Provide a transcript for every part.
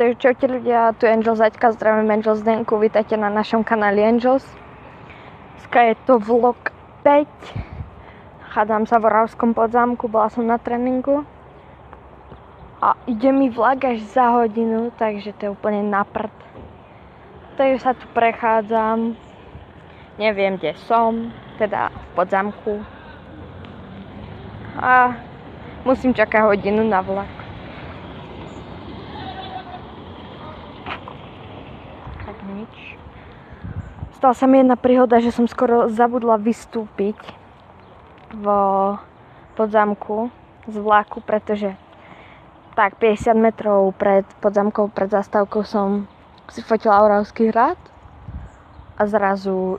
Takže čaute ľudia, tu je Angel Zaďka, zdravím Angel Zdenku, vítajte na našom kanáli Angels. Dneska je to vlog 5. Chádzam sa v Oravskom Podzámku, bola som na tréningu. A ide mi vlak až za hodinu, takže to je úplne na prd. Takže sa tu prechádzam, neviem kde som, teda v Podzámku. A musím čakať hodinu na vlak. Nič. Stala sa mi jedna príhoda, že som skoro zabudla vystúpiť v Podzámku z vlaku, pretože tak 50 metrov pred Podzámkou, pred zastávkou som si fotila Oravský hrad a zrazu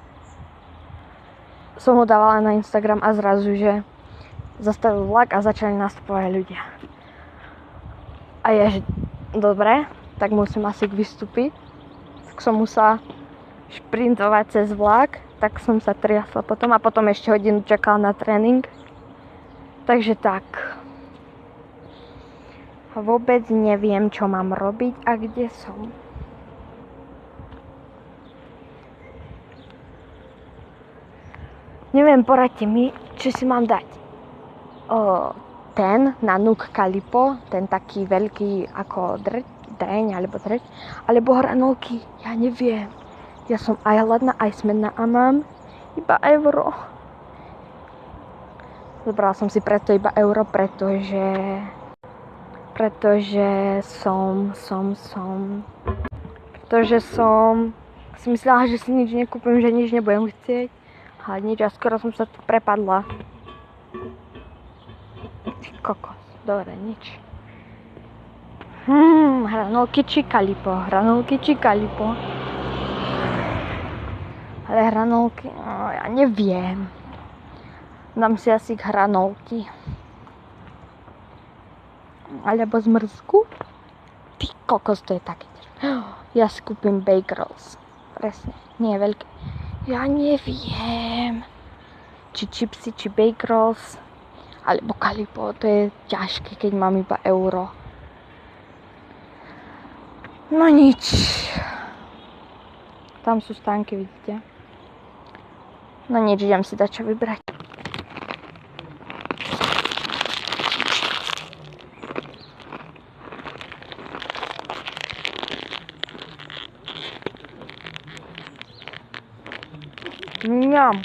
som ho dávala na Instagram a zrazu, že zastavil vlak a začali nastupovať ľudia. A je, že dobre, tak musím asi vystúpiť. Tak som musela šprintovať cez vlak, tak som sa triasla potom a potom ešte hodinu čakala na tréning. Takže tak. Vôbec neviem, čo mám robiť a kde som. Neviem, poradte mi, čo si mám dať. Ten Nanook Calipo, ten taký veľký ako dreň alebo hranolky, ja neviem. Ja som aj hladná, aj smedná a mám iba euro. Zobrala som si preto iba euro, pretože som si myslela, že si nič nekúpim, že nič nebudem chcieť. A nič, a skoro som sa tu prepadla. Ty kokos, dobre, nič. Hranolky či Calipo, Ale hranolky, ja neviem. Dám si asi hranolky. Alebo zmrzku. Ty kokos, to je také. Ja si kúpim Bake Rolls. Presne, nie veľké. Ja neviem. Či chipsy, či Bake Rolls. Alebo Calipo, to je ťažké, keď mám iba euro. No nič. Tam sú stánky, vidíte. No nič, idem si dať čo vybrať. Mňam.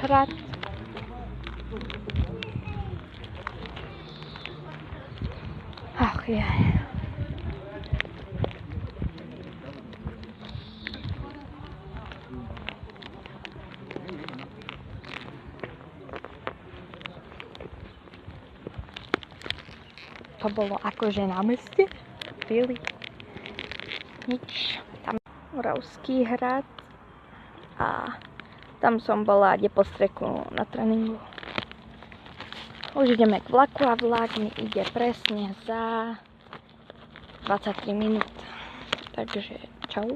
Hrad. Ach jaj. To bolo akože na meste? Really? Nič. Tam Oravský hrad a tam som bola kde po streku na tréningu. Už ideme k vlaku a vlak mi ide presne za 23 minút. Takže čau.